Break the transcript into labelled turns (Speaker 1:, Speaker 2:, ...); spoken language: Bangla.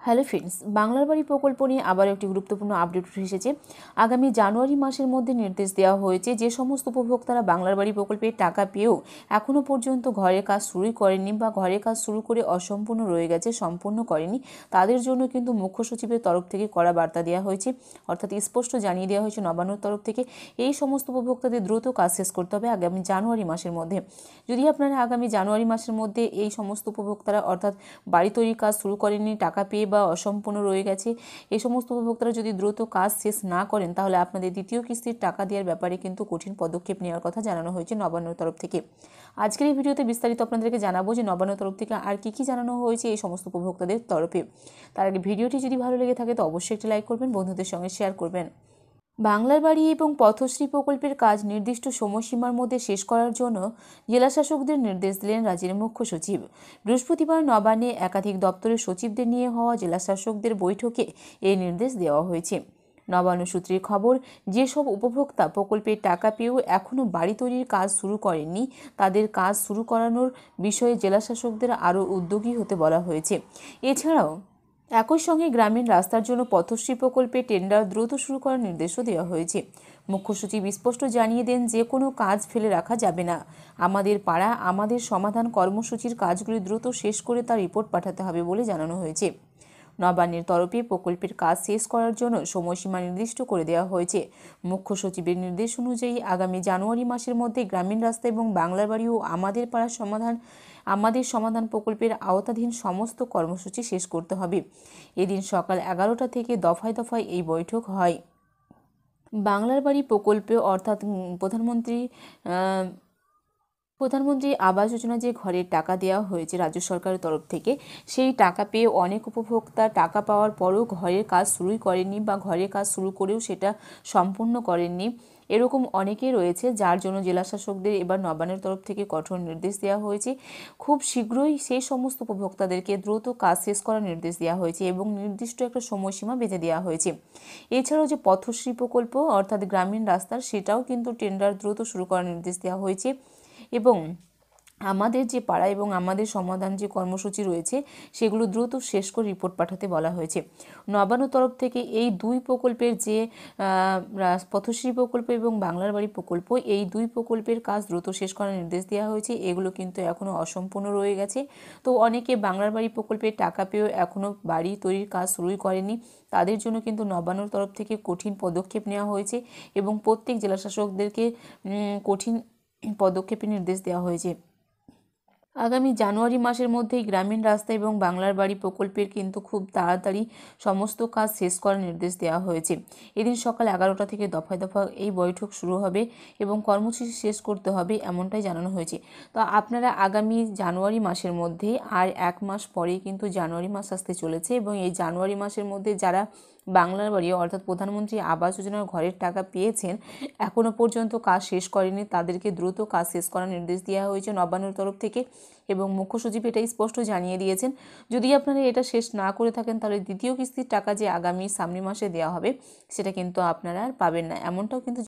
Speaker 1: হ্যালো ফ্রেন্ডস, বাংলার বাড়ি প্রকল্প নিয়ে আবার একটি গুরুত্বপূর্ণ আপডেট উঠে এসেছে। আগামী জানুয়ারি মাসের মধ্যে নির্দেশ দেওয়া হয়েছে যে সমস্ত উপভোক্তারা বাংলার বাড়ি প্রকল্পের টাকা পেয়েও এখনও পর্যন্ত ঘরের কাজ শুরুই করেনি বা ঘরের কাজ শুরু করে অসম্পূর্ণ রয়ে গেছে, সম্পূর্ণ করেনি, তাদের জন্য কিন্তু মুখ্য সচিবের তরফ থেকে কড়া বার্তা দেওয়া হয়েছে। অর্থাৎ স্পষ্ট জানিয়ে দেওয়া হয়েছে নবান্নর তরফ থেকে এই সমস্ত উপভোক্তাদের দ্রুত কাজ শেষ করতে হবে আগামী জানুয়ারি মাসের মধ্যে। যদি আপনারা আগামী জানুয়ারি মাসের মধ্যে এই সমস্ত উপভোক্তারা অর্থাৎ বাড়ি তৈরির কাজ শুরু করেননি, টাকা পেয়ে বা অসম্পূর্ণ রয়ে গেছে, এই সমস্ত উপভোক্তারা যদি দ্রুত কাজ শেষ না করেন তাহলে আপনাদের দ্বিতীয় কিস্তির টাকা দেওয়ার ব্যাপারে কিন্তু কঠিন পদক্ষেপ নেওয়ার কথা জানানো হয়েছে নবান্নর তরফ থেকে। আজকের এই ভিডিওতে বিস্তারিত আপনাদেরকে জানাবো যে নবান্নর তরফ থেকে আর কি জানানো হয়েছে এই সমস্ত উপভোক্তাদের তরফে। তার আগে ভিডিওটি যদি ভালো লেগে থাকে তো অবশ্যই একটি লাইক করবেন, বন্ধুদের সঙ্গে শেয়ার করবেন। বাংলার বাড়ি এবং পথশ্রী প্রকল্পের কাজ নির্দিষ্ট সময়সীমার মধ্যে শেষ করার জন্য জেলাশাসকদের নির্দেশ দিলেন রাজ্যের মুখ্য সচিব। বৃহস্পতিবার নবান্নে একাধিক দপ্তরের সচিবদের নিয়ে হওয়া জেলাশাসকদের বৈঠকে এই নির্দেশ দেওয়া হয়েছে। নবান্ন সূত্রের খবর, যেসব উপভোক্তা প্রকল্পের টাকা পেয়েও এখনও বাড়ি তৈরির কাজ শুরু করেননি তাদের কাজ শুরু করানোর বিষয়ে জেলাশাসকদের আরও উদ্যোগী হতে বলা হয়েছে। এছাড়াও একই সঙ্গে গ্রামীণ রাস্তার জন্য পথশ্রী প্রকল্পে টেন্ডার দ্রুত শুরু করার নির্দেশও দেওয়া হয়েছে। মুখ্য সচিব স্পষ্ট জানিয়ে দেন যে কোনো কাজ ফেলে রাখা যাবে না। আমাদের পাড়া আমাদের সমাধান কর্মসূচির কাজগুলি দ্রুত শেষ করে তার রিপোর্ট পাঠাতে হবে বলে জানানো হয়েছে। নবান্নের তরফে প্রকল্পের কাজ শেষ করার জন্য সময়সীমা নির্দিষ্ট করে দেওয়া হয়েছে। মুখ্য সচিবের নির্দেশ অনুযায়ী আগামী জানুয়ারি মাসের মধ্যে গ্রামীণ রাস্তা এবং বাংলার বাড়ি ও আমাদের পাড়ার সমাধান প্রকল্পের আওতাধীন সমস্ত কর্মসূচি শেষ করতে হবে। এদিন সকাল 11টা থেকে দফায় দফায় এই বৈঠক হয়। বাংলার বাড়ি প্রকল্পে অর্থাৎ প্রধানমন্ত্রী আবাস যোজনা যে ঘরের টাকা দেওয়া হয়েছে রাজ্য সরকারের তরফ থেকে, সেই টাকা পেয়ে অনেক উপভোক্তা টাকা পাওয়ার পরও ঘরের কাজ শুরুই করেননি বা ঘরের কাজ শুরু করেও সেটা সম্পূর্ণ করেননি। এরকম অনেকেই রয়েছে, যার জন্য জেলাশাসকদের এবার নবান্নের তরফ থেকে কঠোর নির্দেশ দেওয়া হয়েছে। খুব শীঘ্রই সেই সমস্ত উপভোক্তাদেরকে দ্রুত কাজ শেষ করার নির্দেশ দেওয়া হয়েছে এবং নির্দিষ্ট একটা সময়সীমা বেঁধে দেওয়া হয়েছে। এছাড়াও যে পথশ্রী প্রকল্প অর্থাৎ গ্রামীণ রাস্তার, সেটাও কিন্তু টেন্ডার দ্রুত শুরু করার নির্দেশ দেওয়া হয়েছে এবং আমাদের যে পাড়া এবং আমাদের সমাধান যে কর্মসূচি রয়েছে সেগুলো দ্রুত শেষ করে রিপোর্ট পাঠাতে বলা হয়েছে। নবান্ন তরফ থেকে এই দুই প্রকল্পের যে পথশ্রী প্রকল্প এবং বাংলার বাড়ি প্রকল্প, এই দুই প্রকল্পের কাজ দ্রুত শেষ করার নির্দেশ দেওয়া হয়েছে। এগুলো কিন্তু এখনও অসম্পূর্ণ রয়ে গেছে। তো অনেকে বাংলার বাড়ি প্রকল্পের টাকা পেয়েও এখনও বাড়ি তৈরির কাজ শুরুই করেনি, তাদের জন্য কিন্তু নবান্নর তরফ থেকে কঠিন পদক্ষেপ নেওয়া হয়েছে এবং প্রত্যেক জেলাশাসকদেরকে কঠিন পদক্ষেপের নির্দেশ দেওয়া হয়েছে। আগামী জানুয়ারি মাসের মধ্যেই গ্রামীণ রাস্তা এবং বাংলার বাড়ি প্রকল্পের কিন্তু খুব তাড়াতাড়ি সমস্ত কাজ শেষ করার নির্দেশ দেওয়া হয়েছে। এদিন সকাল 11টা থেকে দফায় দফায় এই বৈঠক শুরু হবে এবং কর্মসূচি শেষ করতে হবে এমনটাই জানানো হয়েছে। তো আপনারা আগামী জানুয়ারি মাসের মধ্যে আর এক মাস পরেই কিন্তু জানুয়ারি মাস আসতে চলেছে এবং এই জানুয়ারি মাসের মধ্যে যারা বাংলার বাড়ি অর্থাৎ প্রধানমন্ত্রী আবাস যোজনার ঘরের টাকা পেয়েছেন, এখনও পর্যন্ত কাজ শেষ করেনি, তাদেরকে দ্রুত কাজ শেষ করার নির্দেশ দেওয়া হয়েছে নবান্নর তরফ থেকে এবং মুখ্য সচিব এটাই স্পষ্ট জানিয়ে দিয়েছেন। যদি আপনারা এটা শেষ না করে থাকেন তাহলে দ্বিতীয় কিস্তির টাকা যে আগামী সামনের মাসে দেওয়া হবে সেটা কিন্তু আপনারা আর পাবেন না, এমনটাও কিন্তু